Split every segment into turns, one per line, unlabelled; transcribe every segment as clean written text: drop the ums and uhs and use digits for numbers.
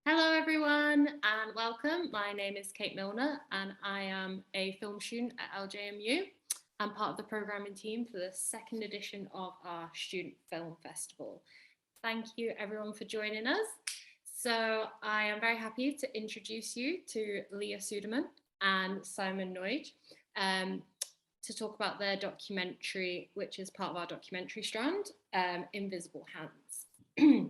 Hello everyone and welcome. My name is Cait Milner and I am a film student at LJMU. I'm part of the programming team for the second edition of our Student Film Festival. Thank you everyone for joining us. So I am very happy to introduce you to Lia Sudermann and Simon Nagy to talk about their documentary, which is part of our documentary strand, Invisible Hands.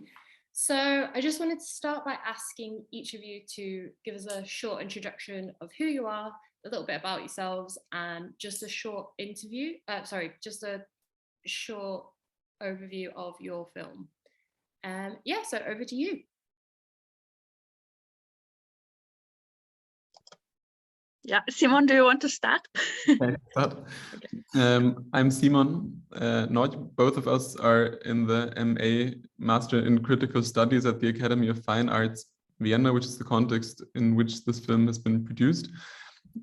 So I just wanted to start by asking each of you to give us a short introduction of who you are, a little bit about yourselves, and just a short just a short overview of your film. Yeah, so over to you.
Yeah, Simon, do you want to start?
Okay. I'm Simon Nagy. Both of us are in the MA Master in Critical Studies at the Academy of Fine Arts, Vienna, which is the context in which this film has been produced.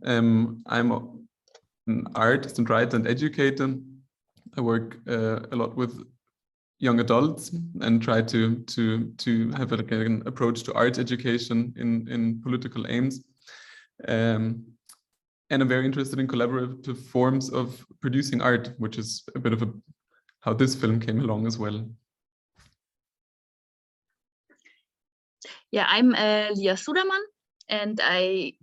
I'm an artist and writer and educator. I work a lot with young adults and try to have like an approach to art education in political aims. And I'm very interested in collaborative forms of producing art, which is a bit of how this film came along as well.
Yeah, I'm Lia Sudermann, and I,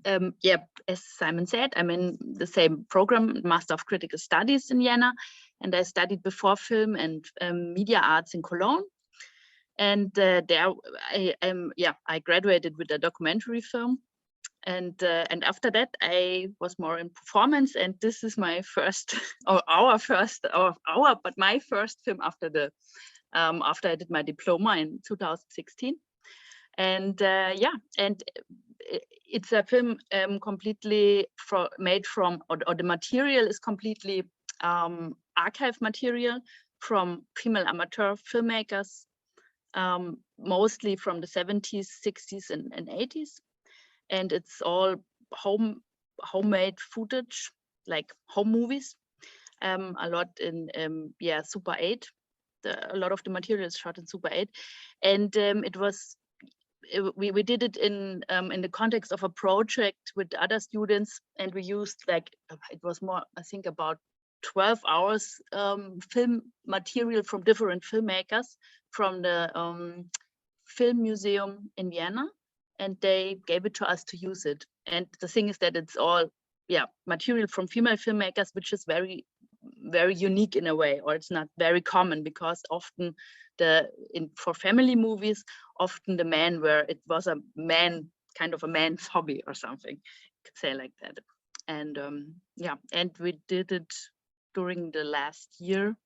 as Simon said, I'm in the same program, Master of Critical Studies in Vienna, and I studied before film and media arts in Cologne. And there, I graduated with a documentary film. And after that, I was more in performance, and this is my first, but my first film after I did my diploma in 2016. And and it's a film completely made from, or the material is completely archive material from female amateur filmmakers, mostly from the 70s, 60s, and 80s. And it's all homemade footage, like home movies, a lot in Super 8. A lot of the material is shot in Super 8, and we did it in the context of a project with other students, and we used it was more, I think, about 12 hours film material from different filmmakers from the film museum in Vienna. And they gave it to us to use it. And the thing is that it's all, material from female filmmakers, which is very, very unique in a way, or it's not very common, because often for family movies, often it was a man, kind of a man's hobby or something, you could say like that. And and we did it during the last year,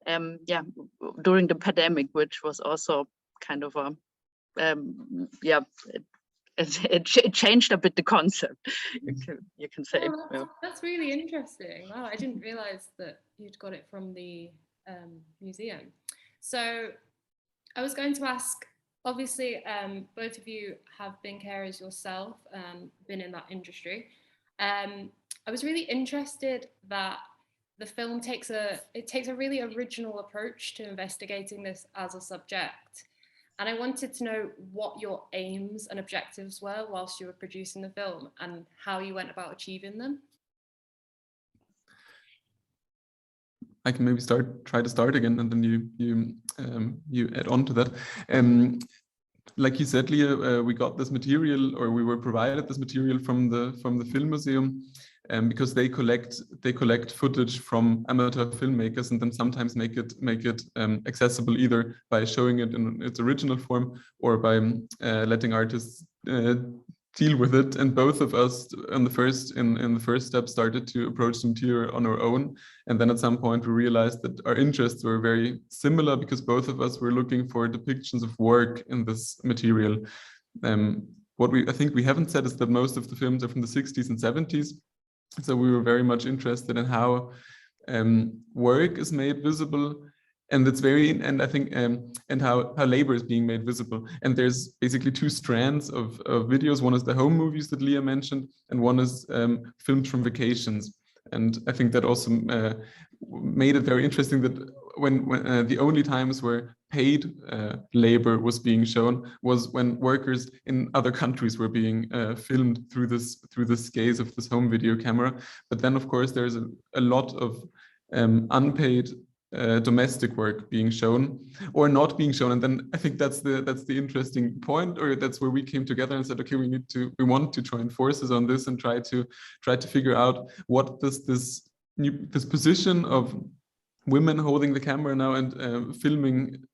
during the pandemic, which was also kind of a, it changed a bit the concept, you can say.
Oh, that's really interesting. Wow, I didn't realize that you'd got it from the museum. So I was going to ask, obviously both of you have been carers yourself, been in that industry. I was really interested that the film takes a really original approach to investigating this as a subject. And I wanted to know what your aims and objectives were whilst you were producing the film and how you went about achieving them.
I can maybe try to start again, and then you add on to that. Like you said, Lia, we got this material, or we were provided this material from the film museum, because they collect footage from amateur filmmakers and then sometimes make it accessible either by showing it in its original form or by letting artists deal with it. And both of us in the first step started to approach the material on our own, and then at some point we realized that our interests were very similar, because both of us were looking for depictions of work in this material. What I think we haven't said is that most of the films are from the 60s and 70s. So we were very much interested in how work is made visible, and I think how labor is being made visible. And there's basically two strands of videos. One is the home movies that Lia mentioned, and one is films from vacations. And I think that also made it very interesting that when the only times where paid labor was being shown was when workers in other countries were being filmed through this gaze of this home video camera. But then, of course, there's a lot of unpaid domestic work being shown or not being shown, and then I think that's the interesting point, or that's where we came together and said, okay, we want to join forces on this and try to figure out what does this position of women holding the camera now and filming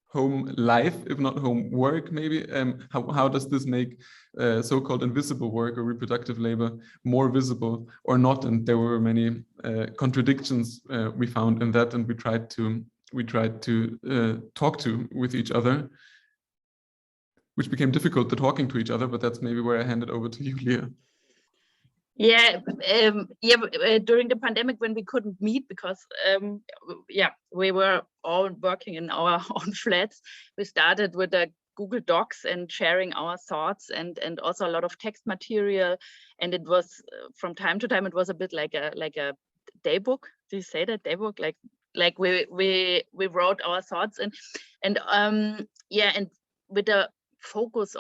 home life, if not home work, maybe. How does this make so-called invisible work or reproductive labor more visible or not? And there were many contradictions we found in that, and we tried to talk with each other, which became difficult, the talking to each other. But that's maybe where I hand it over to you, Lia.
Yeah, during the pandemic, when we couldn't meet because we were all working in our own flats, we started with the Google Docs and sharing our thoughts and also a lot of text material. And it was from time to time, it was a bit like a day book. Do you say that, day book? Like we wrote our thoughts and with a focus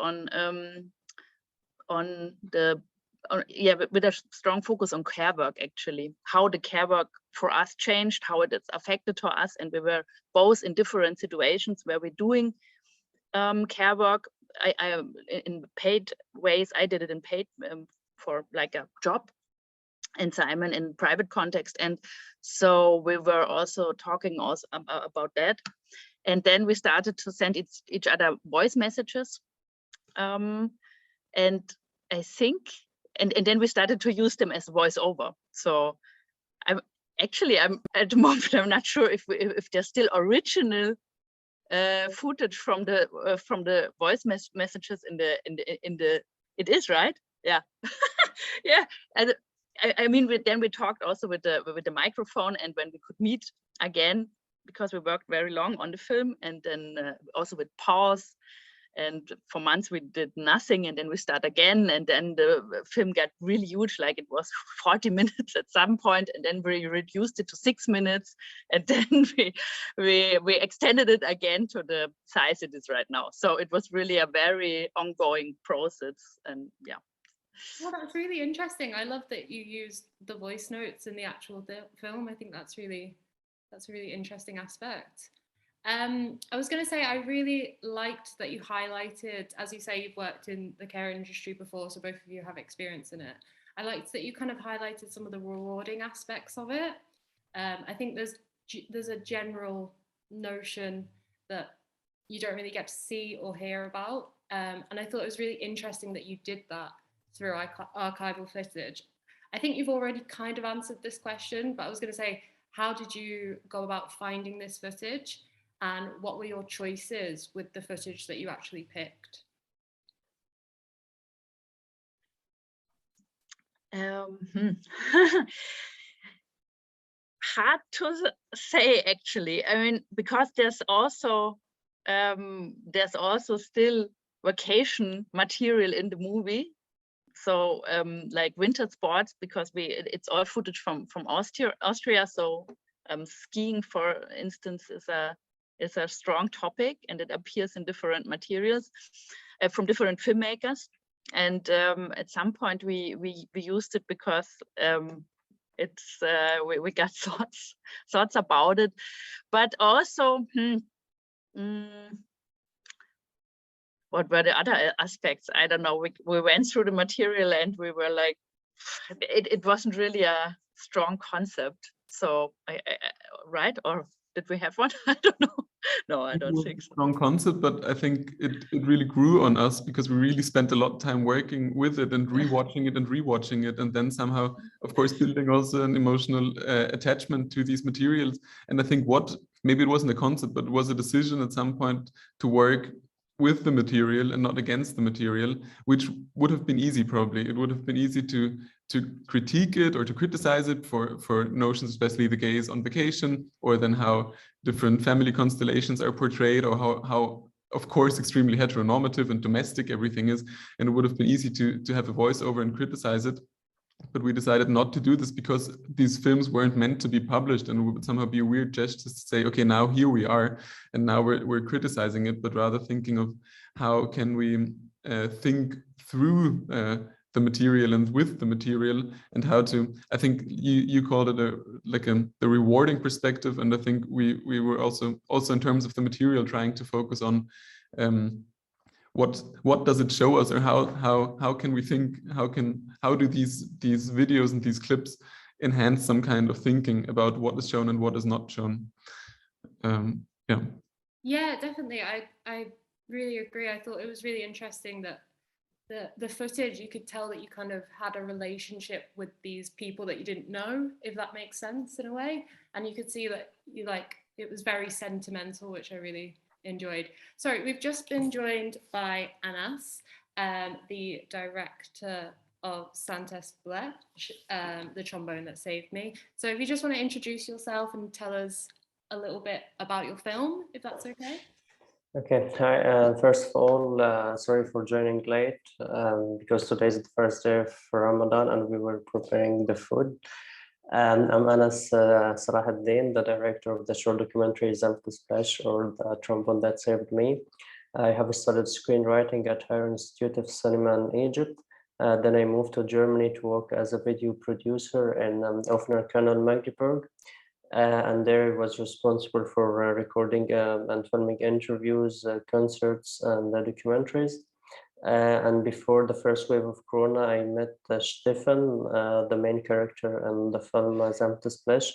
with a strong focus on care work, actually, how the care work for us changed, how it is affected to us. And we were both in different situations where we're doing care work. I in paid ways. I did it in paid for like a job, and Simon in private context. And so we were also talking about that. And then we started to send each other voice messages. And I think, and then we started to use them as voiceover. So I'm at the moment, I'm not sure if there's still original footage from the voice messages in the it is, right? Yeah. Yeah. And I mean, then we talked also with the microphone, and when we could meet again, because we worked very long on the film, and then also with pause. And for months we did nothing, and then we start again, and then the film got really huge, like it was 40 minutes at some point, and then we reduced it to 6 minutes, and then we extended it again to the size it is right now. So it was really a very ongoing process, and yeah.
Well, that's really interesting. I love that you used the voice notes in the actual film. I think that's a really interesting aspect. I was going to say, I really liked that you highlighted, as you say, you've worked in the care industry before, so both of you have experience in it. I liked that you kind of highlighted some of the rewarding aspects of it. I think there's a general notion that you don't really get to see or hear about. And I thought it was really interesting that you did that through archival footage. I think you've already kind of answered this question, but I was going to say, how did you go about finding this footage? And what were your choices with the footage that you actually picked?
Hard to say, actually. I mean, because there's also still vacation material in the movie. So like winter sports, because it's all footage from Austria. So skiing, for instance, is a strong topic, and it appears in different materials from different filmmakers. And at some point we used it because it's we got thoughts about it, but also what were the other aspects? I don't know. We went through the material and we were like, it wasn't really a strong concept. So right, or did we have one? I don't know. No, I don't think so.
Strong concept, but I think it really grew on us because we really spent a lot of time working with it and rewatching it, and then somehow, of course, building also an emotional attachment to these materials. And I think maybe it wasn't a concept, but it was a decision at some point to work with the material and not against the material, which would have been easy probably. It would have been easy to critique it or to criticize it for notions, especially the gaze on vacation, or then how different family constellations are portrayed, or how of course extremely heteronormative and domestic everything is. And it would have been easy to have a voiceover and criticize it. but we decided not to do this because these films weren't meant to be published, and it would somehow be a weird gesture to say, okay, now here we are, and now we're criticizing it, but rather thinking of how can we think through the material and with the material, and how to, I think you called it the rewarding perspective, and I think we were also in terms of the material trying to focus on what does it show us, or how can we think, how do these videos and these clips enhance some kind of thinking about what is shown and what is not shown.
Yeah, definitely. I really agree. I thought it was really interesting that the footage, you could tell that you kind of had a relationship with these people that you didn't know, if that makes sense in a way, and you could see that you it was very sentimental, which I really enjoyed. Sorry, we've just been joined by Anas, the director of Santes Blech, the trombone that saved me. So if you just want to introduce yourself and tell us a little bit about your film, if that's okay.
Okay, hi. First of all, sorry for joining late, because today is the first day of Ramadan and we were preparing the food. I'm Anas Salaheldin, the director of the short documentary Santes Blech, or The Trombone That Saved Me. I have studied screenwriting at Higher Institute of Cinema in Egypt. Then I moved to Germany to work as a video producer in Offener Kanal, Magdeburg. And there I was responsible for recording and filming interviews, concerts, and documentaries. And before the first wave of Corona, I met Stefan, the main character in the film Santes Blech.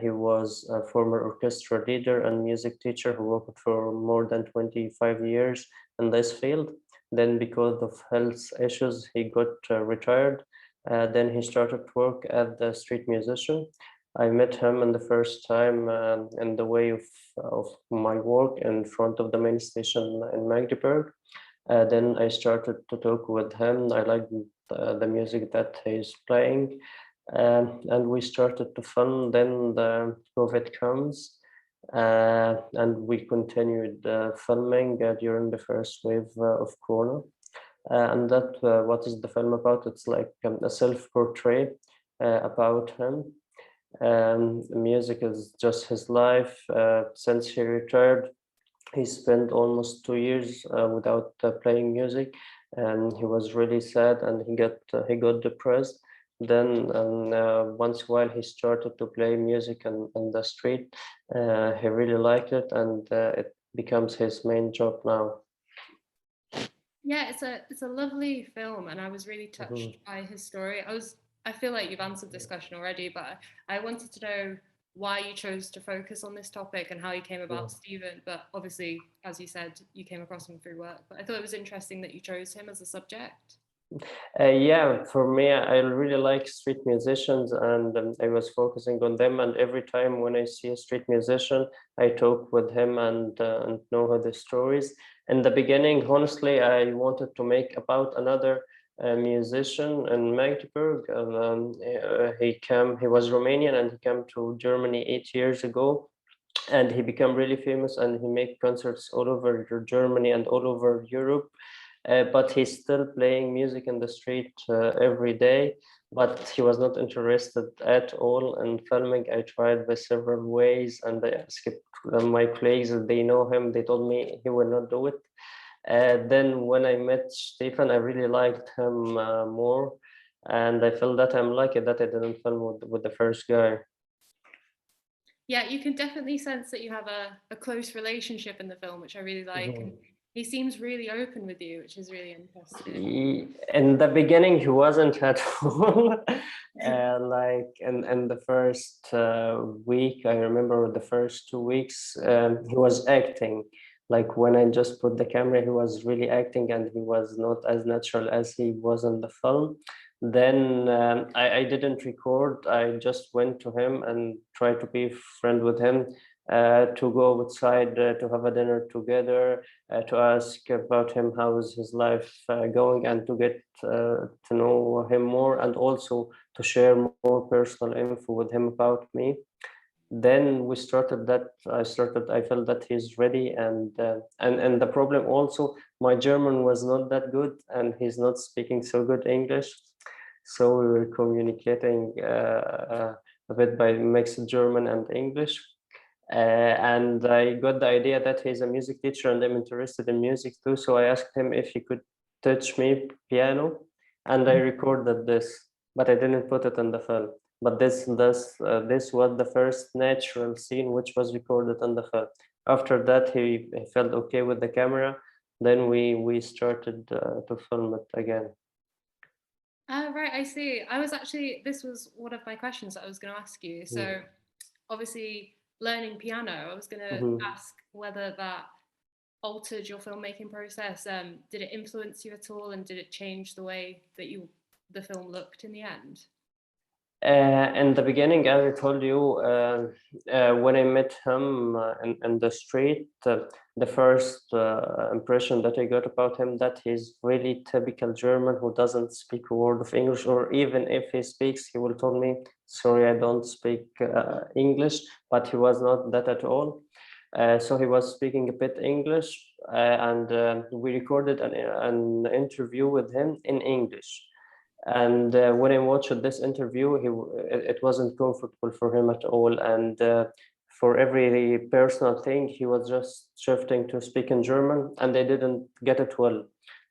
He was a former orchestra leader and music teacher who worked for more than 25 years in this field. Then because of health issues, he got retired. Then he started work as the street musician. I met him in the first time in the way of my work in front of the main station in Magdeburg. Then I started to talk with him. I liked the music that he's playing, and we started to film. Then the COVID comes, and we continued filming during the first wave of Corona. And that what is the film about? It's like a self-portrait about him. Music is just his life. Since he retired, he spent almost 2 years without playing music, and he was really sad, and he got depressed. Then once in a while he started to play music on the street. He really liked it, and it becomes his main job now.
Yeah, it's a lovely film, and I was really touched by his story. I feel like you've answered this question already, but I wanted to know why you chose to focus on this topic and how you came about Stephen. But obviously, as you said, you came across him through work. But I thought it was interesting that you chose him as a subject.
Yeah, for me, I really like street musicians, and I was focusing on them. And every time when I see a street musician, I talk with him and know the stories. In the beginning, honestly, I wanted to make about another musician in Magdeburg. He was Romanian, and he came to Germany 8 years ago, and he became really famous, and he made concerts all over Germany and all over Europe. But he's still playing music in the street every day, but he was not interested at all in filming. I tried by several ways, and I asked my colleagues if they know him. They told me he will not do it. Then when I met Stefan, I really liked him more, and I felt that I'm lucky that I didn't film with the first guy.
Yeah, you can definitely sense that you have a close relationship in the film, which I really like. And he seems really open with you, which is really interesting.
In the beginning, he wasn't at all. Like in the first week, I remember the first 2 weeks, he was acting. Like when I just put the camera, he was really acting, and he was not as natural as he was in the film. Then I didn't record. I just went to him and tried to be friend with him, to go outside, to have a dinner together, to ask about him, how is his life going, and to get to know him more, and also to share more personal info with him about me. Then we started that. I felt that he's ready, and the problem also, my German was not that good, and he's not speaking so good English. So we were communicating a bit by mixed German and English. And I got the idea that he's a music teacher and I'm interested in music too. So I asked him if he could teach me piano, and I recorded this, but I didn't put it in the film. But this was the first natural scene which was recorded in the film. After that, he felt okay with the camera. Then we started to film it again.
Right, I see. This was one of my questions that I was going to ask you. So obviously learning piano, I was going to ask whether that altered your filmmaking process. Did it influence you at all, and did it change the way that the film looked in the end?
In the beginning, as I told you, when I met him in the street, the first impression that I got about him, that he's really typical German who doesn't speak a word of English, or even if he speaks, he will tell me, sorry, I don't speak English, but he was not that at all. So he was speaking a bit English, and we recorded an interview with him in English. And when I watched this interview, it wasn't comfortable for him at all. And for every personal thing, he was just shifting to speak in German, and I didn't get it well.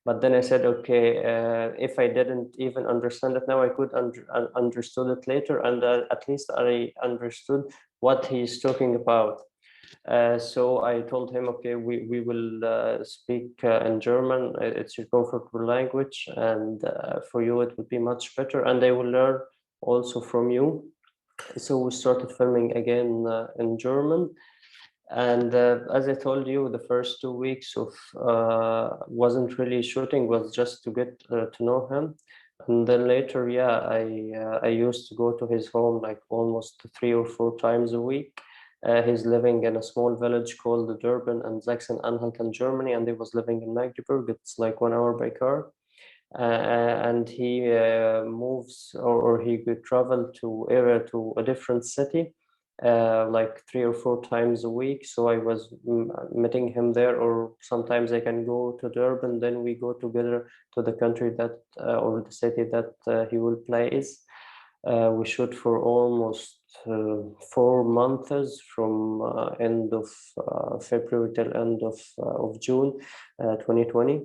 But then I said, okay, if I didn't even understand it now, I could understood it later, and at least I understood what he's talking about. So I told him, okay, we will speak in German. It's your comfortable language, and for you it would be much better, and I will learn also from you. So we started filming again in German. And as I told you, the first 2 weeks of wasn't really shooting, was just to get to know him. And then later, yeah, I used to go to his home like almost 3 or 4 times a week. He's living in a small village called Durban and Sachsen-Anhalt in Germany, and he was living in Magdeburg. It's like 1 hour by car. And he moves, or he could travel to a different city like 3 or 4 times a week. So I was meeting him there, or sometimes I can go to Durban, then we go together to the country that or the city that he will play. We shoot for almost 4 months, from end of February till end of June 2020.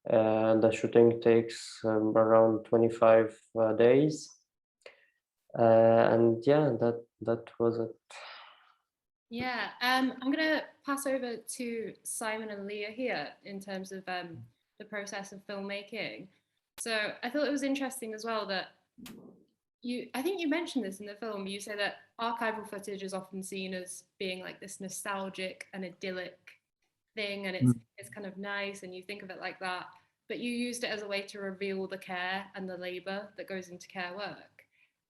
And the shooting takes around 25 days. And yeah, that was it.
Yeah, I'm going to pass over to Simon and Lia here in terms of the process of filmmaking. So I thought it was interesting as well that I think you mentioned this in the film. You say that archival footage is often seen as being like this nostalgic and idyllic thing, and it's kind of nice, and you think of it like that. But you used it as a way to reveal the care and the labor that goes into care work.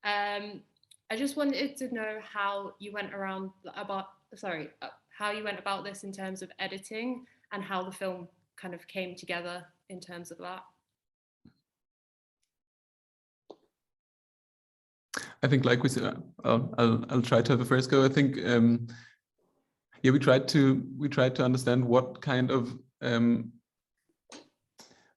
I just wanted to know how you went about this in terms of editing, and how the film kind of came together in terms of that.
I think, like we said, I'll try to have a first go. I think, yeah, we tried to understand what kind of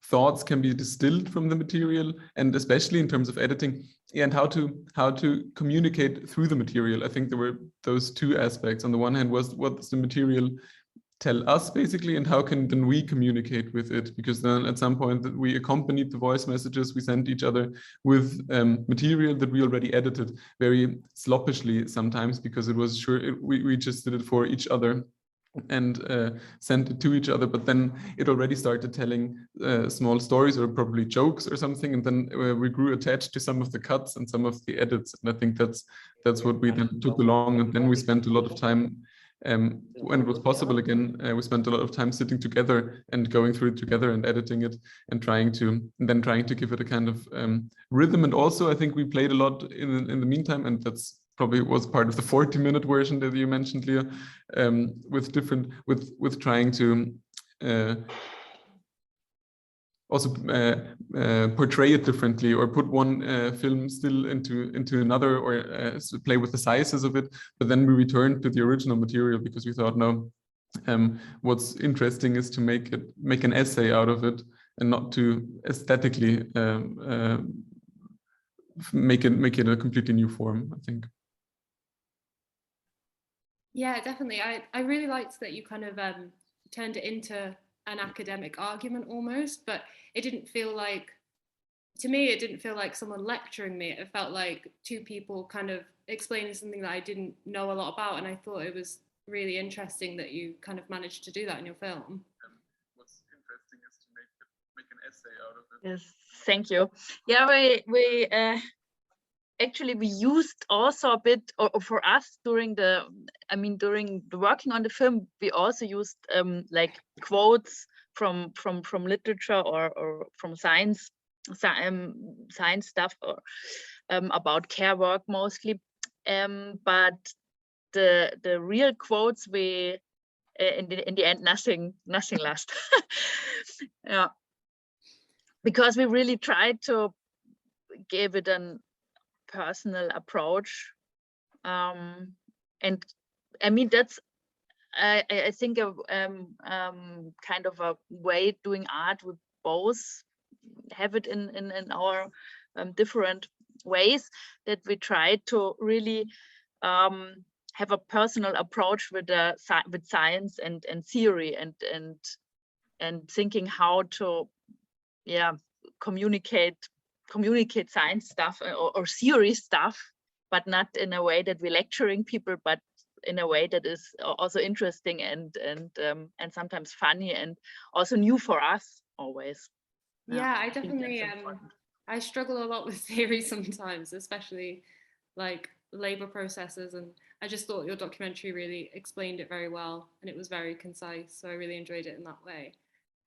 thoughts can be distilled from the material, and especially in terms of editing, and how to communicate through the material. I think there were those 2 aspects. On the one hand was, what does the material tell us basically, and how can then we communicate with it? Because then at some point that we accompanied the voice messages we sent each other with material that we already edited very sloppishly sometimes, because it was we just did it for each other and sent it to each other, but then it already started telling small stories, or probably jokes or something, and then we grew attached to some of the cuts and some of the edits, and I think that's what we then took along. And then we spent a lot of time, when it was possible again, we spent a lot of time sitting together and going through it together and editing it, and trying to give it a kind of rhythm. And also I think we played a lot in the meantime, and that's probably was part of the 40-minute version that you mentioned, Lia, with trying to also portray it differently, or put one film still into another, or play with the sizes of it. But then we returned to the original material, because we thought, no, what's interesting is to make an essay out of it, and not to aesthetically make it a completely new form, I think.
Yeah, definitely. I really liked that you kind of turned it into an academic argument almost, but it didn't feel like, to me, it didn't feel like someone lecturing me. It felt like two people kind of explaining something that I didn't know a lot about, and I thought it was really interesting that you kind of managed to do that in your film.
What's interesting is to make an essay out of it.
Yes, thank you. Yeah, we actually we used also a bit, or for us during the working on the film, we also used like quotes from literature or from science stuff, or about care work mostly. But the real quotes, we in the end nothing last. Yeah, because we really tried to give it an personal approach, and I mean that's I think a kind of a way doing art. We both have it in our different ways, that we try to really have a personal approach with science and theory and thinking how to communicate science stuff or theory stuff, but not in a way that we're lecturing people, but in a way that is also interesting and sometimes funny and also new for us always.
Yeah, I definitely I struggle a lot with theory sometimes, especially like labor processes, and I just thought your documentary really explained it very well, and it was very concise, so I really enjoyed it in that way.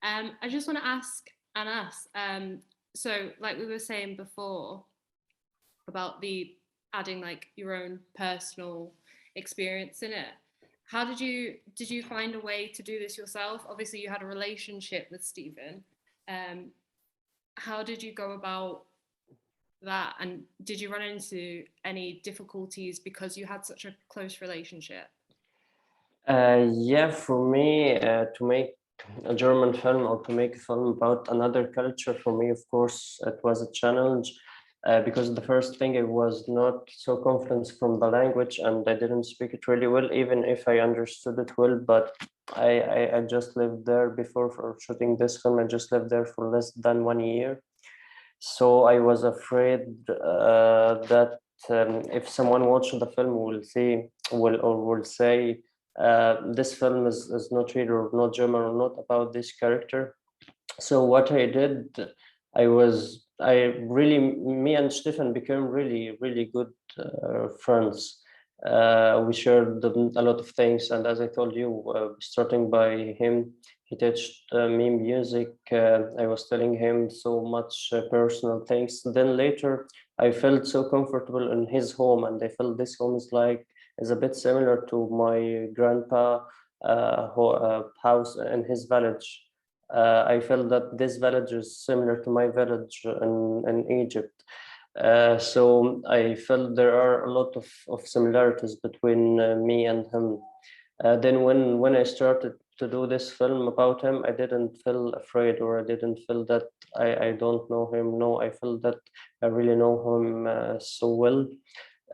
I just want to ask Anas, so like we were saying before about the adding like your own personal experience in it, how did you find a way to do this yourself? Obviously you had a relationship with Stephen. How did you go about that, and did you run into any difficulties because you had such a close relationship?
Yeah, for me, to make a German film or to make a film about another culture, for me, of course, it was a challenge, because the first thing, I was not so confident from the language, and I didn't speak it really well, even if I understood it well. But I just lived there before for shooting this film. I just lived there for less than 1 year. So I was afraid that if someone watching the film will say this film is not real or not German or not about this character. So what I did, me and Stefan became really, really good friends. We shared a lot of things, and as I told you, starting by him, he taught me music. I was telling him so much personal things. Then later, I felt so comfortable in his home, and I felt this home is a bit similar to my grandpa house in his village. I felt that this village is similar to my village in Egypt. So I felt there are a lot of similarities between me and him. Then when I started to do this film about him, I didn't feel afraid, or I didn't feel that I don't know him. No, I felt that I really know him so well.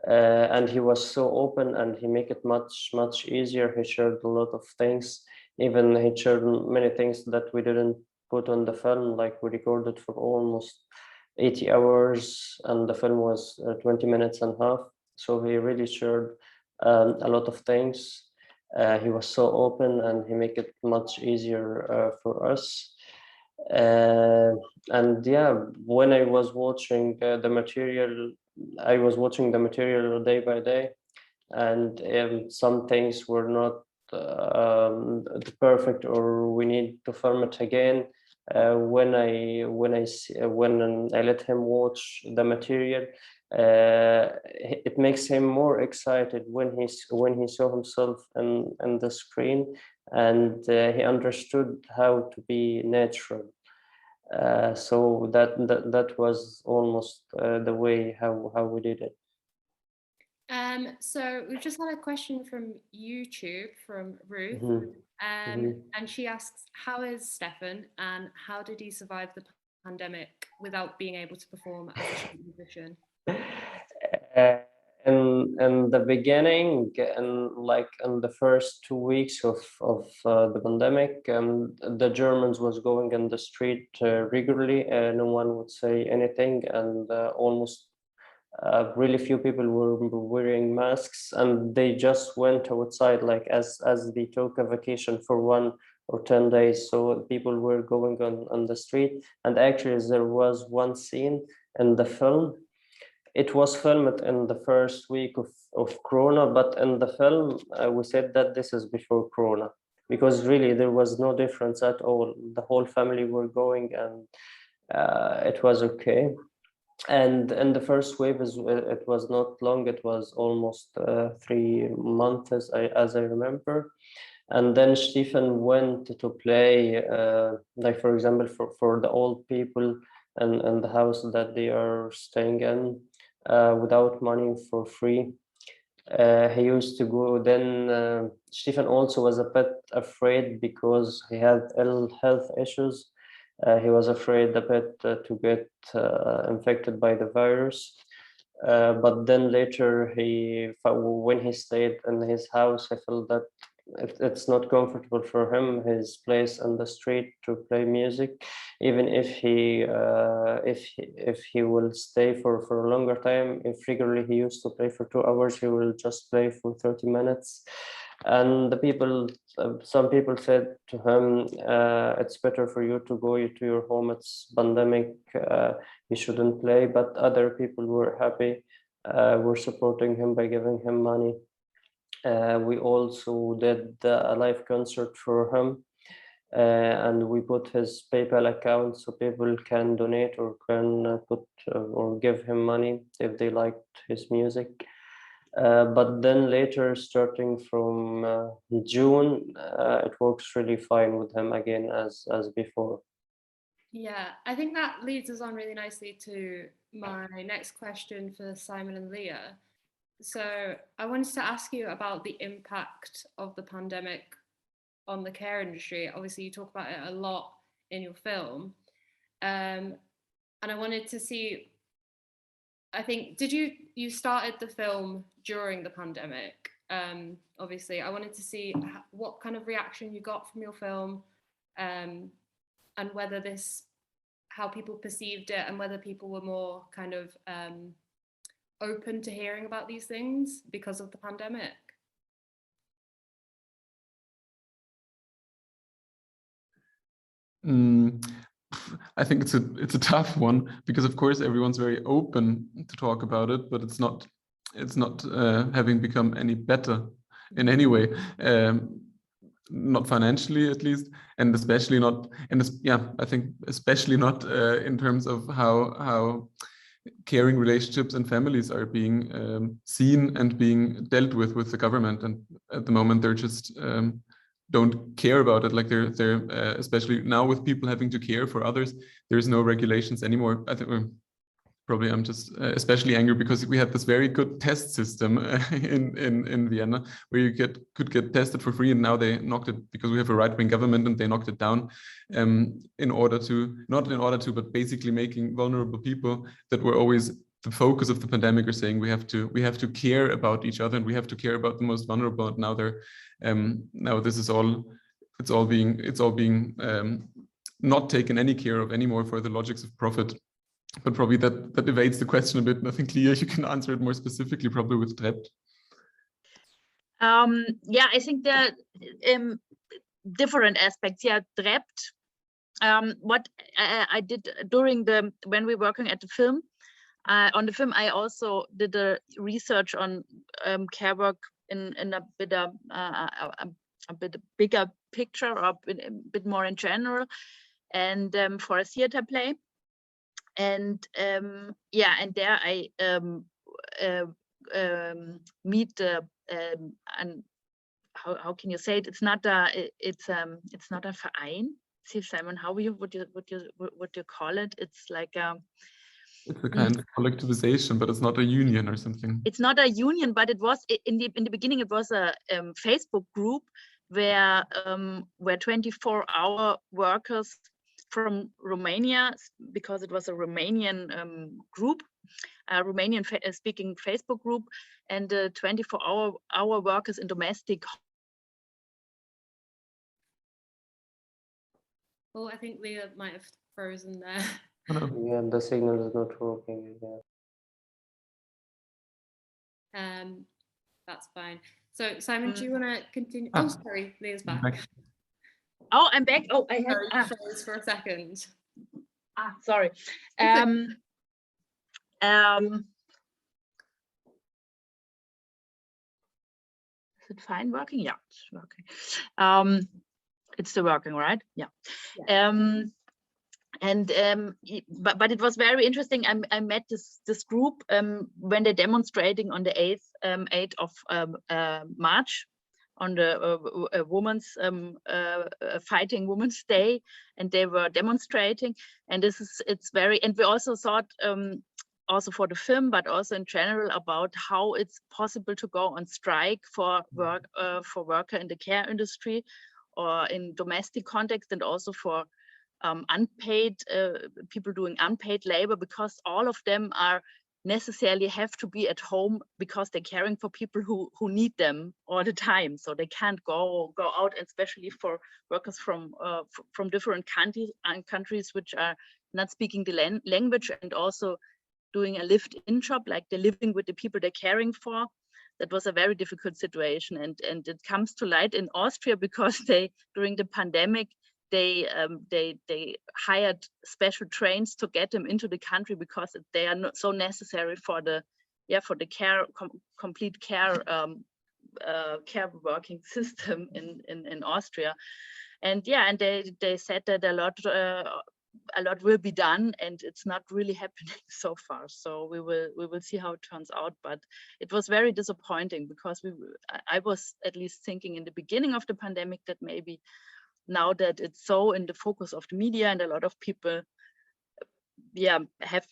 And he was so open, and he make it much easier. He shared a lot of things. Even he shared many things that we didn't put on the film, like we recorded for almost 80 hours, and the film was 20 minutes and a half. So he really shared a lot of things. He was so open, and he make it much easier for us. And yeah, when I was watching the material, I was watching the material day by day, and some things were not perfect, or we need to film it again. When I let him watch the material, it makes him more excited when he saw himself in the screen, and he understood how to be natural. So that was almost the way how we did it.
So we've just had a question from YouTube from Ruth, and she asks, how is Stefan, and how did he survive the pandemic without being able to perform as a student musician?
In the beginning, and like in the first 2 weeks of the pandemic, the Germans was going in the street regularly. No one would say anything, and almost really few people were wearing masks, and they just went outside like as they took a vacation for 1 or 10 days. So people were going on the street, and actually there was one scene in the film. It was filmed in the first week of Corona, but in the film, we said that this is before Corona, because really there was no difference at all. The whole family were going, and it was okay. And in the first wave, it was not long, it was almost 3 months, as I remember. And then Stephen went to play, like for example, for the old people and the house that they are staying in, without money, for free. He used to go. Then Stephen also was a bit afraid because he had ill health issues. He was afraid a bit to get infected by the virus. But then later, when he stayed in his house, he felt that it's not comfortable for him, his place on the street, to play music. Even if he will stay for a longer time, if regularly he used to play for 2 hours, he will just play for 30 minutes. And the people, some people said to him, it's better for you to go to your home, it's pandemic, you shouldn't play. But other people were happy, were supporting him by giving him money. We also did a live concert for him, and we put his PayPal account so people can donate or can put or give him money if they liked his music. But then later, starting from June, it works really fine with him again as before.
Yeah, I think that leads us on really nicely to my next question for Simon and Lia. So I wanted to ask you about the impact of the pandemic on the care industry. Obviously, you talk about it a lot in your film. And I wanted to see, I think, you started the film during the pandemic? Obviously, I wanted to see what kind of reaction you got from your film, and whether how people perceived it, and whether people were more kind of open to hearing about these things because of the pandemic.
I think it's a tough one, because of course everyone's very open to talk about it, but it's not having become any better in any way, not financially at least, and especially not, I think especially not in terms of how caring relationships and families are being seen and being dealt with the government. And at the moment they're just don't care about it. Like they're especially now with people having to care for others, there's no regulations anymore. I think probably I'm just especially angry because we had this very good test system in Vienna where you could get tested for free, and now they knocked it, because we have a right-wing government, and they knocked it down not in order to, but basically making vulnerable people that were always the focus of the pandemic are saying we have to care about each other, and we have to care about the most vulnerable. And now now this is all being not taken any care of anymore for the logics of profit. But probably that evades the question a bit. And I think, Lia, you can answer it more specifically, probably with Drept.
Yeah, I think there are different aspects. Yeah, Drept. What I did when we were working at the film, on the film, I also did a research on care work in a bit bigger picture, or a bit more in general, and for a theater play. And yeah, and there I meet and how can you say it? It's not a Verein. See, Simon, how would you call it? It's like
it's a kind of collectivization, but it's not a union or something.
It's not a union, but it was in the beginning. It was a Facebook group where 24-hour workers from Romania because it was a Romanian group, a Romanian speaking Facebook group, and 24-hour workers in domestic.
Oh, I think Lia might have frozen there.
Oh, no.
Yeah, the signal is not working.
That's fine. So Simon, do you want to continue?
Ah.
Oh, sorry, Lia's back.
Back.
Oh, I'm back. Oh, I had.
Sorry, you froze for a second.
Sorry. Is it fine working? Yeah, it's working. It's still working, right? Yeah. But it was very interesting. I met this group when they're demonstrating on the 8th of March on the Women's Fighting Women's Day, and they were demonstrating. And it's very, and we also thought also for the film, but also in general about how it's possible to go on strike for worker in the care industry or in domestic context, and also for unpaid people doing unpaid labor, because all of them are necessarily have to be at home because they're caring for people who need them all the time. So they can't go out, especially for workers from different countries which are not speaking the language, and also doing a live-in job, like they're living with the people they're caring for. That was a very difficult situation, and it comes to light in Austria because they, during the pandemic, they hired special trains to get them into the country because they are not so necessary for the care, complete care care working system in Austria. And they said that a lot will be done, and it's not really happening so far. So we will see how it turns out. But it was very disappointing because I was at least thinking in the beginning of the pandemic that maybe now that it's so in the focus of the media and a lot of people have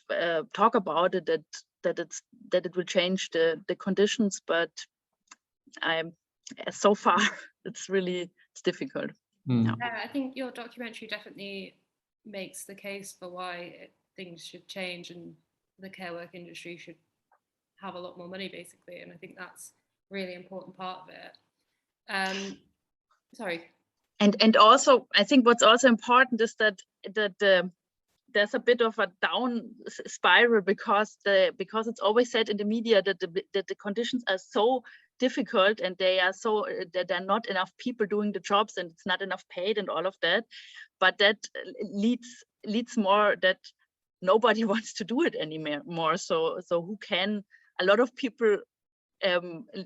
talk about it, that it will change the conditions, but so far it's difficult.
Mm.
I think your documentary definitely makes the case for why things should change and the care work industry should have a lot more money, basically, and I think that's a really important part of it. Sorry. And
also, I think what's also important is that there's a bit of a down spiral because it's always said in the media that the conditions are so difficult, and that there are not enough people doing the jobs, and it's not enough paid and all of that. But that leads more that nobody wants to do it anymore. So who can? A lot of people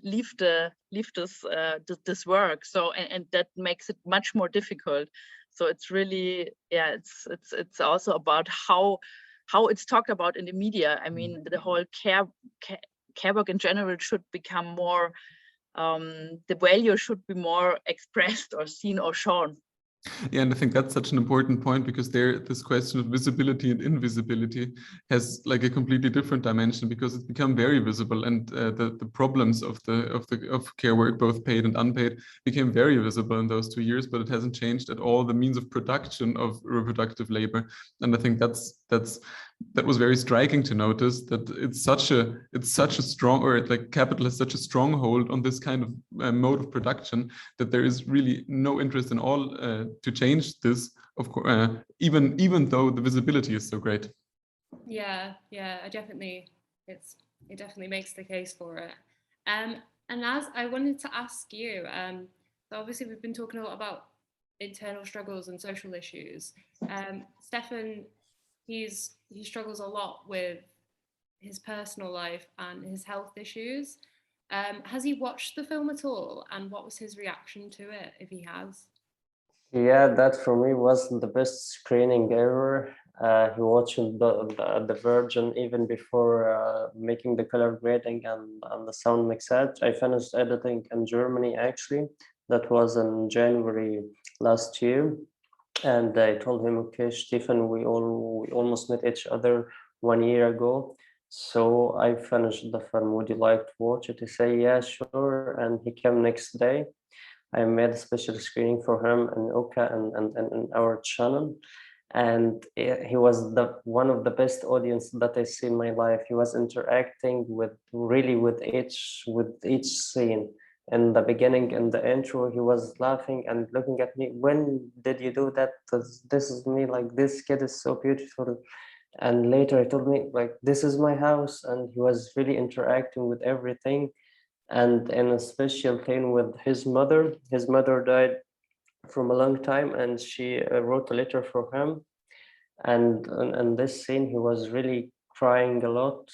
leave this work. So and that makes it much more difficult. So it's really it's also about how it's talked about in the media. I mean, the whole care work in general should become more the value should be more expressed or seen or shown.
Yeah, and I think that's such an important point, because this question of visibility and invisibility has like a completely different dimension, because it's become very visible, and the problems of care work, both paid and unpaid, became very visible in those 2 years, but it hasn't changed at all the means of production of reproductive labor. And I think that was very striking to notice, that it's such a strong, or like capital has such a stronghold on this kind of mode of production, that there is really no interest in all to change this, of course, even though the visibility is so great.
Yeah, it definitely makes the case for it. And as I wanted to ask you, so obviously we've been talking a lot about internal struggles and social issues. Stefan, he struggles a lot with his personal life and his health issues. Has he watched the film at all, and what was his reaction to it, if he has?
Yeah, that for me was the best screening ever. He watched the version even before making the color grading and the sound mixage. I finished editing in Germany, actually. That was in January last year. And I told him, okay, Stefan, we almost met each other 1 year ago. So I finished the film. Would you like to watch it? He said, yeah, sure. And he came next day. I made a special screening for him in Oka and our channel. and he was one of the best audience that I see in my life. He was interacting with each scene. In the beginning, in the intro, he was laughing and looking at me. When did you do that? This is me. Like, this kid is so beautiful. And later he told me, like, this is my house, and he was really interacting with everything. And in a special thing with his mother died from a long time, and she wrote a letter for him. And in this scene, he was really crying a lot.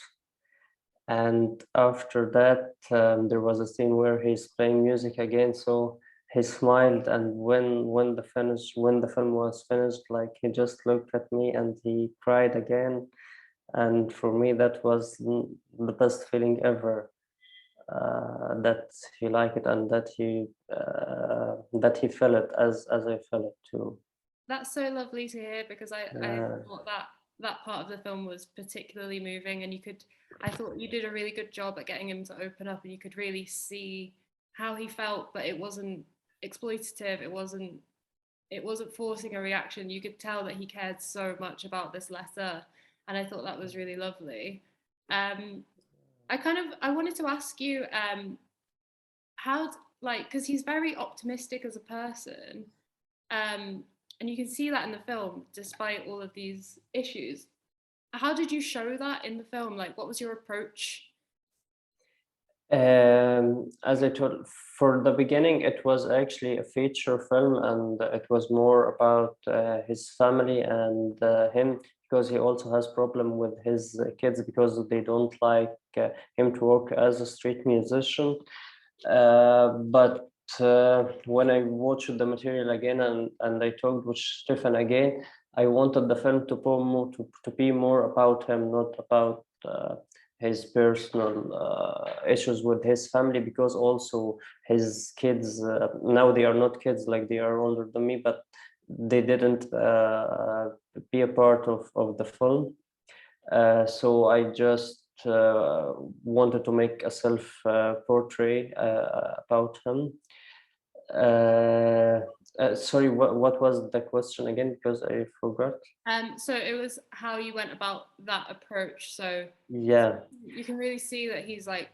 And after that, there was a scene where he's playing music again. So he smiled, and when the film was finished, like, he just looked at me and he cried again. And for me, that was the best feeling ever. That he liked it, and that he felt it as I felt it too.
That's so lovely to hear, because I thought that part of the film was particularly moving, and I thought you did a really good job at getting him to open up, and you could really see how he felt, but it wasn't exploitative. It wasn't forcing a reaction. You could tell that he cared so much about this letter, and I thought that was really lovely. I wanted to ask you how, like, because he's very optimistic as a person, and you can see that in the film despite all of these issues. How did you show that in the film? Like, what was your approach?
As I told, for the beginning, it was actually a feature film, and it was more about his family and him, because he also has problem with his kids because they don't like him to work as a street musician. But when I watched the material again and I talked with Stefan again, I wanted the film to be more about him, not about his personal issues with his family, because also his kids, now they are not kids, like, they are older than me, but they didn't be a part of the film. So I just wanted to make a self portrait about him. Sorry, what was the question again? Because I forgot.
So it was how you went about that approach. So
yeah,
you can really see that he's like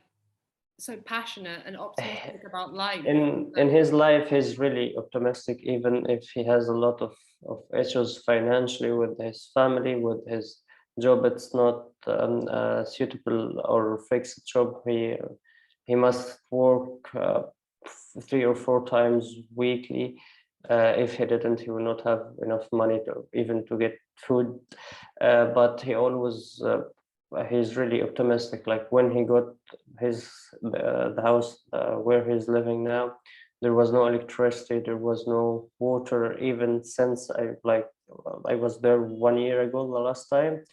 so passionate and optimistic about life.
In his life, he's really optimistic, even if he has a lot of issues financially with his family, with his job. It's not a suitable or fixed job. He must work 3 or 4 times weekly. If he didn't, he would not have enough money to get food. But he always he's really optimistic. Like, when he got the house where he's living now, there was no electricity, there was no water. Even since I was there 1 year ago, the last time,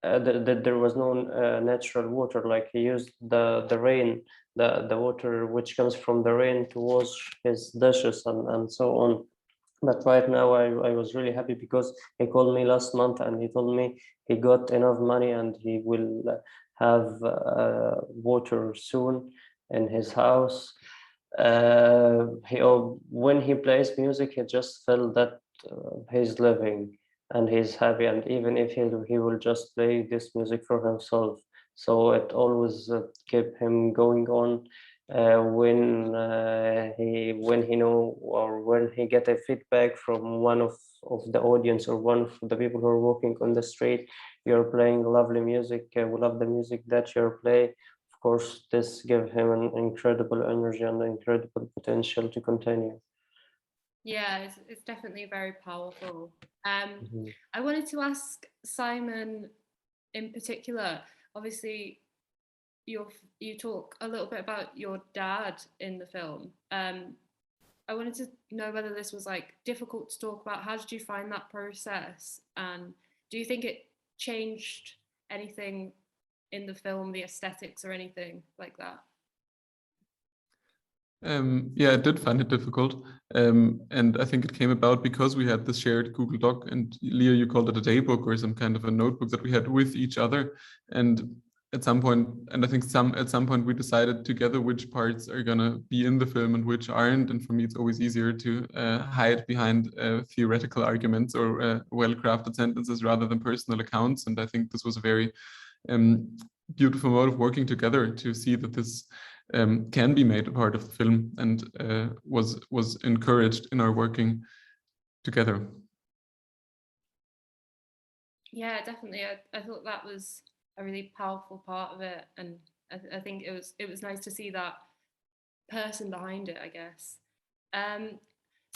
there was no natural water. Like, he used the rain, the water which comes from the rain, to wash his dishes and so on. But right now, I was really happy, because he called me last month and he told me he got enough money and he will have water soon in his house. When he plays music, he just felt that he's living and he's happy. And even if he will just play this music for himself, so it always kept him going on. When he know, or when he get a feedback from one of the audience, or one of the people who are walking on the street, you're playing lovely music, we love the music that you're playing. Of course, this gives him an incredible energy and incredible potential to continue.
Yeah, it's definitely very powerful. I wanted to ask Simon in particular, obviously you talk a little bit about your dad in the film. I wanted to know whether this was like difficult to talk about. How did you find that process? And do you think it changed anything in the film, the aesthetics or anything like that?
Yeah, I did find it difficult. And I think it came about because we had this shared Google Doc, and Lia, you called it a daybook or some kind of a notebook that we had with each other. And at some point, and I think at some point we decided together which parts are gonna be in the film and which aren't. And for me, it's always easier to hide behind theoretical arguments or well-crafted sentences rather than personal accounts. And I think this was a very beautiful mode of working together to see that this can be made a part of the film, and was encouraged in our working together.
Yeah, definitely. I thought that was a really powerful part of it, and I think it was nice to see that person behind it, I guess.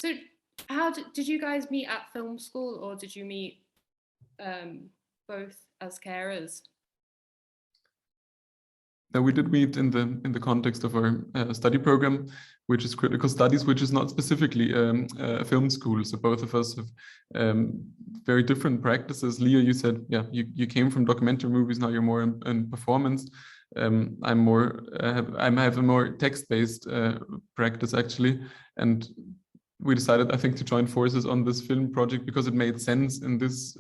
So how did you guys meet at film school, or did you meet both as carers?
Now, we did meet in the context of our study program, which is critical studies, which is not specifically a film school. So both of us have very different practices. Lia, you said, yeah, you came from documentary movies. Now you're more in performance. I'm more I have a more text-based practice actually, and we decided, I think, to join forces on this film project because it made sense in this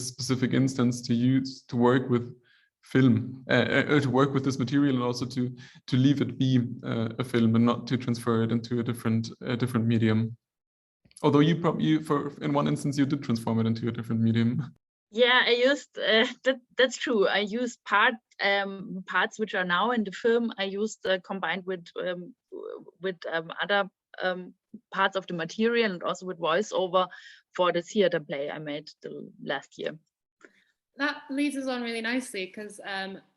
specific instance to work with film, to work with this material, and also to leave it be a film and not to transfer it into a different medium. Although you probably, in one instance, you did transform it into a different medium.
Yeah, I used that's true. I used parts which are now in the film. I used combined with other parts of the material, and also with voiceover for the theater play I made the last year.
That leads us on really nicely, because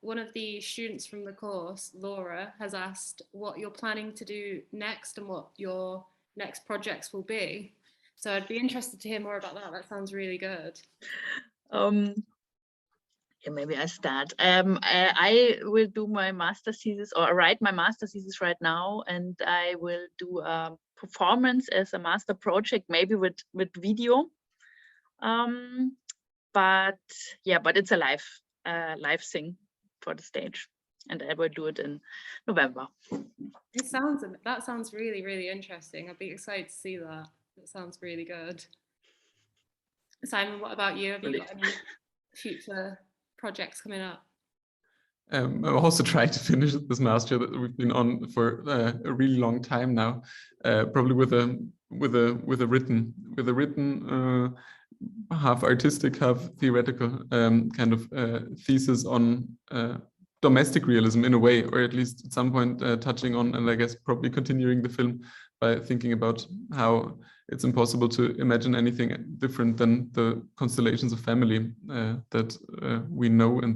one of the students from the course, Laura, has asked what you're planning to do next and what your next projects will be. So I'd be interested to hear more about that. That sounds really good.
Yeah, maybe I start. I will do my master thesis, or write my master thesis right now, and I will do a performance as a master project, maybe with video. But it's a live thing for the stage, and I will do it in November.
That sounds really, really interesting. I'd be excited to see that. That sounds really good. Simon, what about you? Have you got any future projects coming up?
I'm also trying to finish this master that we've been on for a really long time now, probably with a written half artistic, half theoretical kind of thesis on domestic realism in a way, or at least at some point touching on, and I guess probably continuing the film by thinking about how it's impossible to imagine anything different than the constellations of family that we know in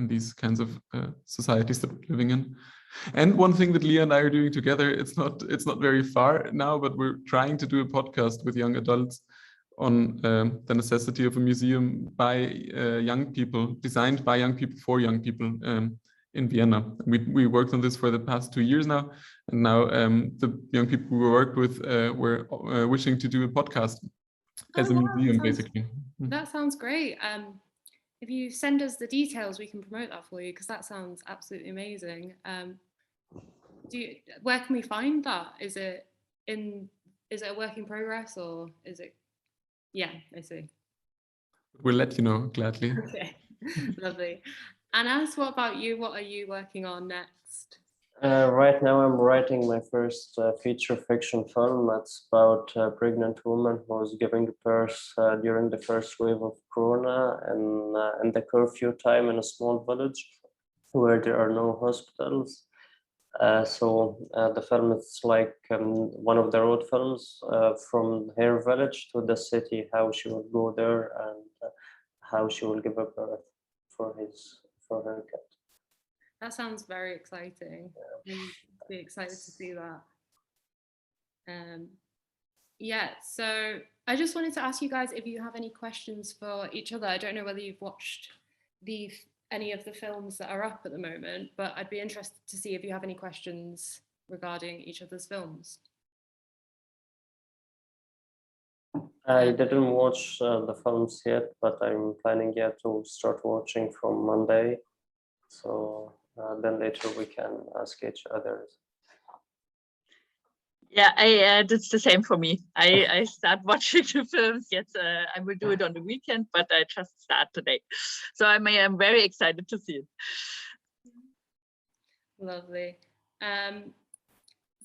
these kinds of societies that we're living in. And one thing that Lia and I are doing together, it's not very far now, but we're trying to do a podcast with young adults on the necessity of a museum by young people, designed by young people for young people in Vienna. We worked on this for the past 2 years now, and now the young people we worked with were wishing to do a podcast as a museum, basically.
That sounds great. If you send us the details, we can promote that for you, because that sounds absolutely amazing. Where can we find that? Is it a work in progress, or is it? Yeah, I see.
We'll let you know gladly.
Okay, lovely. Anas, what about you? What are you working on next?
Right now I'm writing my first feature fiction film. It's about a pregnant woman who was giving birth during the first wave of Corona, and in the curfew time in a small village where there are no hospitals. So the film is like one of the road films from her village to the city, how she will go there and how she will give a birth for her kid.
That sounds very exciting. I'm really excited to see that. Yeah, so I just wanted to ask you guys if you have any questions for each other. I don't know whether you've watched any of the films that are up at the moment, but I'd be interested to see if you have any questions regarding each other's films.
I didn't watch the films yet, but I'm planning to start watching from Monday. So then later we can ask each other.
Yeah, it's the same for me. I start watching the films. Yes, I will do it on the weekend, but I just start today. So I'm very excited to see it.
Lovely.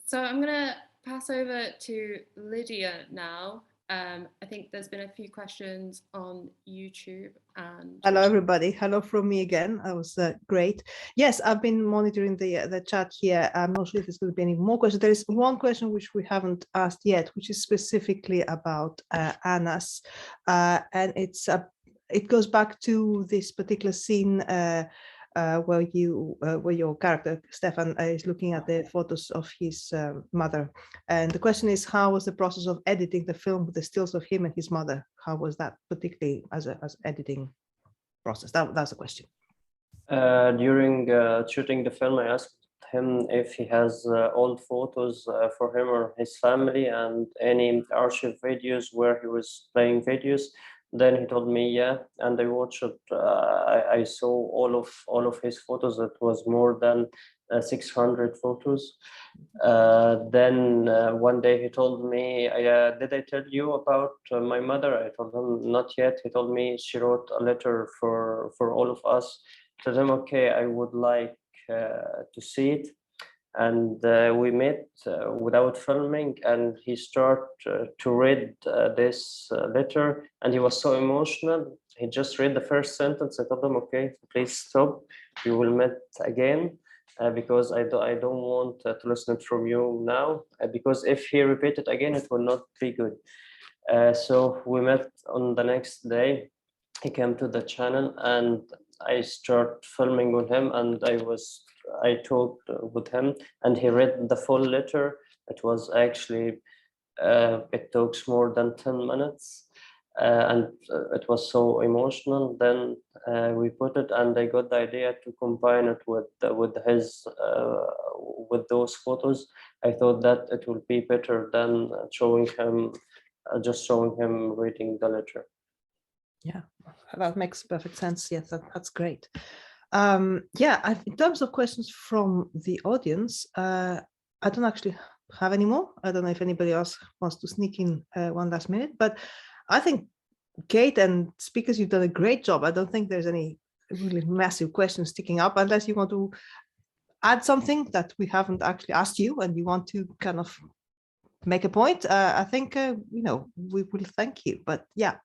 So I'm going to pass over to Lydia now. I think there's been a few questions on YouTube. And
hello, everybody. Hello from me again. That was great. Yes, I've been monitoring the chat here. I'm not sure if there's going to be any more questions. There is one question which we haven't asked yet, which is specifically about Annas, and it goes back to this particular scene where your character Stefan is looking at the photos of his mother, and the question is, how was the process of editing the film with the stills of him and his mother? How was that, particularly as editing process? That's the question.
During shooting the film, I asked him if he has old photos for him or his family and any archive videos where he was playing videos. Then he told me, yeah, and I watched it. I saw all of his photos. It was more than 600 photos. Then one day he told me, did I tell you about my mother? I told him not yet. He told me she wrote a letter for all of us. I told him, okay, I would like to see it. And we met without filming, and he started to read this letter, and he was so emotional. He just read the first sentence. I told him, okay, please stop. We will meet again, because I don't want to listen from you now, because if he repeated again, it will not be good. So we met on the next day. He came to the channel, and I started filming with him, and I talked with him, and he read the full letter. It was actually, it took more than 10 minutes, and it was so emotional. Then we put it, and I got the idea to combine it with those photos. I thought that it would be better than showing him, just showing him reading the letter.
Yeah, that makes perfect sense. Yes, that's great. Yeah, in terms of questions from the audience, I don't actually have any more. I don't know if anybody else wants to sneak in one last minute, but I think Cait and speakers, you've done a great job. I don't think there's any really massive questions sticking up, unless you want to add something that we haven't actually asked you and you want to kind of make a point. I think, we will thank you, but yeah.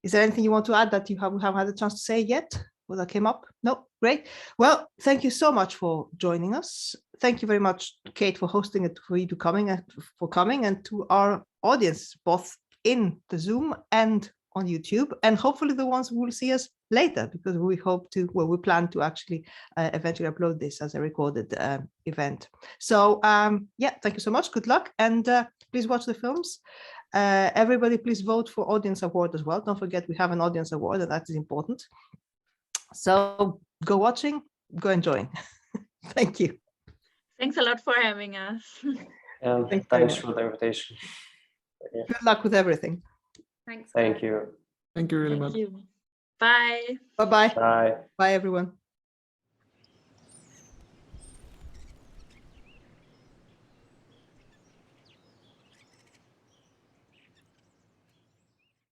Is there anything you want to add that you haven't had a chance to say yet? Well, that came up? No, great. Well, thank you so much for joining us. Thank you very much, Cait, for hosting it, for you coming, and to our audience, both in the Zoom and on YouTube, and hopefully the ones who will see us later, because we plan to actually eventually upload this as a recorded event. So yeah, thank you so much. Good luck, and please watch the films. Everybody, please vote for Audience Award as well. Don't forget, we have an Audience Award, and that is important. So go watching, go enjoying. Thank you.
Thanks a lot for having us.
Thanks for the invitation. Yeah.
Good luck with everything.
Thanks.
Thank you.
Thank you really
Thank
much.
you. Bye.
Bye-bye.
Bye.
Bye, everyone.